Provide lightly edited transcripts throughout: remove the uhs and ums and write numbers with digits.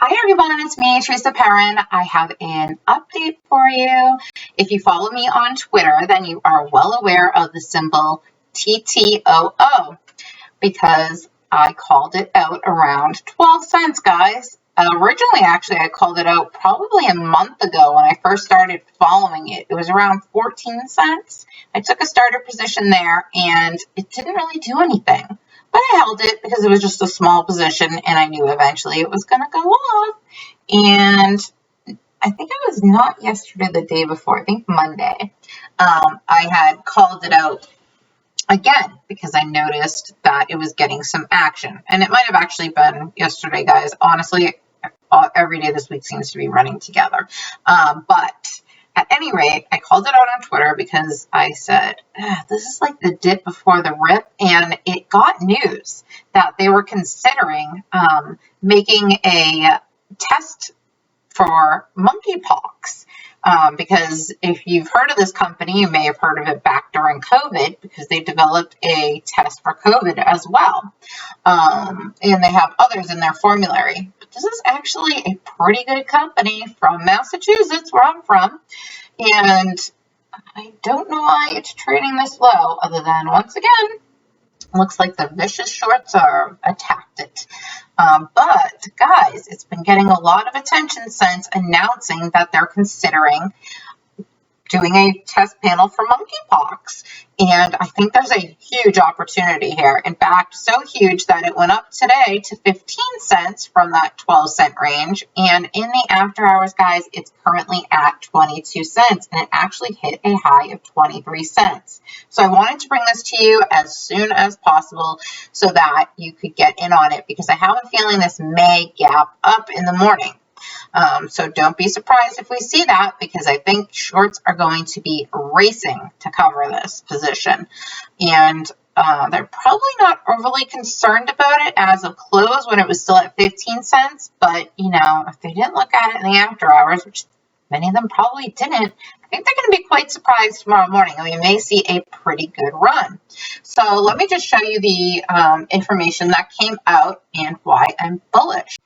Hi everyone, it's me, Teresa Perrin. I have an update for you. If you follow me on Twitter, then you are well aware of the symbol TTOO because I called it out around 12 cents, guys. Originally, actually, I called it out probably a month ago when I first started following it. It was around 14 cents. I took a starter position there and it didn't really do anything. But I held it because it was just a small position and I knew eventually it was going to go off. And I think it was not yesterday, the day before, I think Monday. I had called it out again because I noticed that it was getting some action. And it might have actually been yesterday, guys. Honestly, every day this week seems to be running together. But at any rate, I called it out on Twitter because I said, this is like the dip before the rip. And it got news that they were considering making a test for monkeypox. Because if you've heard of this company, you may have heard of it back during COVID because they developed a test for COVID as well. And they have others in their formulary. But this is actually a pretty good company from Massachusetts, where I'm from. And I don't know why it's trading this low, other than, once again, looks like the vicious shorts are attacked it. But guys, it's been getting a lot of attention since announcing that they're considering doing a test panel for monkeypox. And I think there's a huge opportunity here. In fact, so huge that it went up today to 15 cents from that 12-cent range. And in the after hours, guys, it's currently at 22 cents. And it actually hit a high of 23 cents. So I wanted to bring this to you as soon as possible so that you could get in on it, because I have a feeling this may gap up in the morning. So don't be surprised if we see that, because I think shorts are going to be racing to cover this position. And they're probably not overly concerned about it as of close when it was still at 15 cents. But, you know, if they didn't look at it in the after hours, which many of them probably didn't, I think they're going to be quite surprised tomorrow morning, and we may see a pretty good run. So let me just show you the information that came out and why I'm bullish.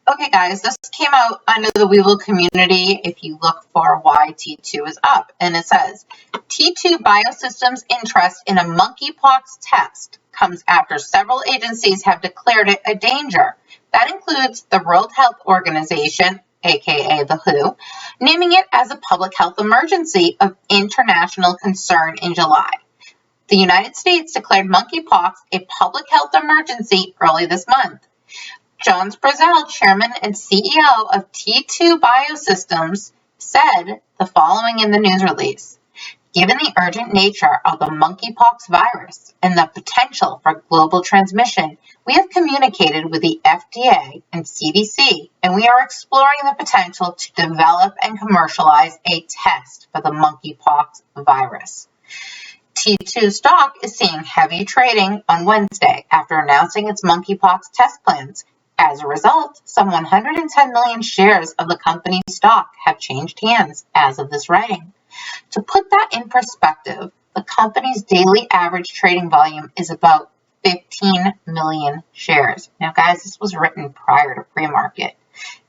Okay, guys, this came out under the Weevil community if you look for why Ttoo is up. And it says, Ttoo Biosystems' interest in a monkeypox test comes after several agencies have declared it a danger. That includes the World Health Organization, aka the WHO, naming it as a public health emergency of international concern in July. The United States declared monkeypox a public health emergency early this month. John Brazel, chairman and CEO of Ttoo Biosystems, said the following in the news release. Given the urgent nature of the monkeypox virus and the potential for global transmission, we have communicated with the FDA and CDC, and we are exploring the potential to develop and commercialize a test for the monkeypox virus. Ttoo stock is seeing heavy trading on Wednesday after announcing its monkeypox test plans. As a result, some 110 million shares of the company's stock have changed hands as of this writing. To put that in perspective, the company's daily average trading volume is about 15 million shares. Now, guys, this was written prior to pre-market.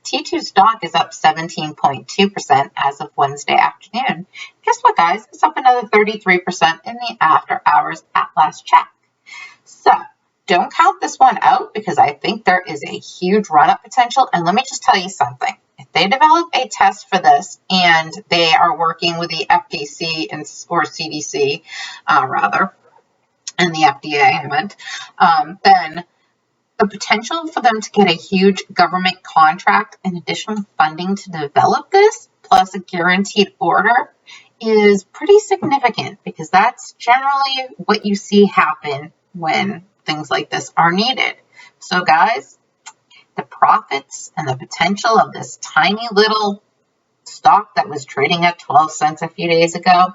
Ttoo stock is up 17.2% as of Wednesday afternoon. Guess what, guys? It's up another 33% in the after hours at last check. So, don't count this one out, because I think there is a huge run-up potential. And let me just tell you something. If they develop a test for this and they are working with the FDC or CDC, and the FDA, I meant, then the potential for them to get a huge government contract and additional funding to develop this, plus a guaranteed order, is pretty significant, because that's generally what you see happen when things like this are needed. So guys, the profits and the potential of this tiny little stock that was trading at 12 cents a few days ago,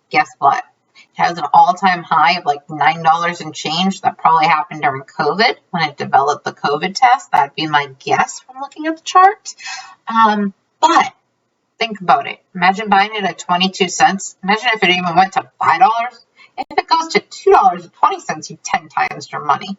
guess what? It has an all-time high of like $9 and change. That probably happened during COVID when it developed the COVID test. That'd be my guess from looking at the chart. But think about it. Imagine buying it at 22 cents. Imagine if it even went to $5. If it goes to $2.20, you 10 times your money.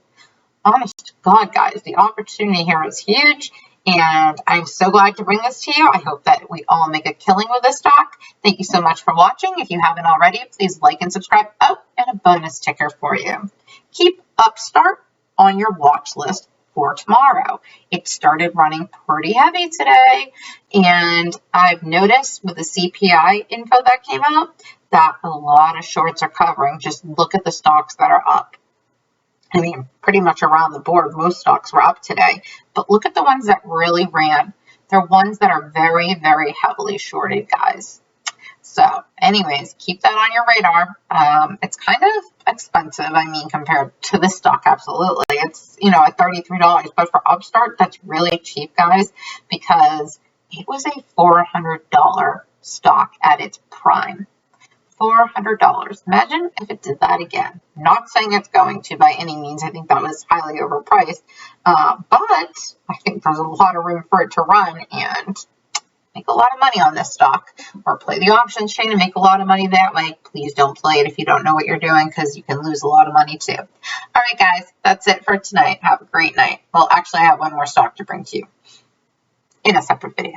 Honest to God, guys, the opportunity here is huge. And I'm so glad to bring this to you. I hope that we all make a killing with this stock. Thank you so much for watching. If you haven't already, please like and subscribe. Oh, and a bonus ticker for you. Keep Upstart on your watch list for tomorrow. It started running pretty heavy today, and I've noticed with the CPI info that came out that a lot of shorts are covering. Just look at the stocks that are up. I mean, pretty much around the board, most stocks were up today, but look at the ones that really ran. They're ones that are very, very heavily shorted, guys. So anyways, keep that on your radar. It's kind of expensive, I mean, compared to this stock, absolutely. It's, at $33, but for Upstart, that's really cheap, guys, because it was a $400 stock at its prime. $400. Imagine if it did that again. Not saying it's going to by any means. I think that was highly overpriced. But I think there's a lot of room for it to run and make a lot of money on this stock, or play the options chain and make a lot of money that way. Please don't play it if you don't know what you're doing, because you can lose a lot of money too. All right, guys, that's it for tonight. Have a great night. Well, actually, I have one more stock to bring to you in a separate video.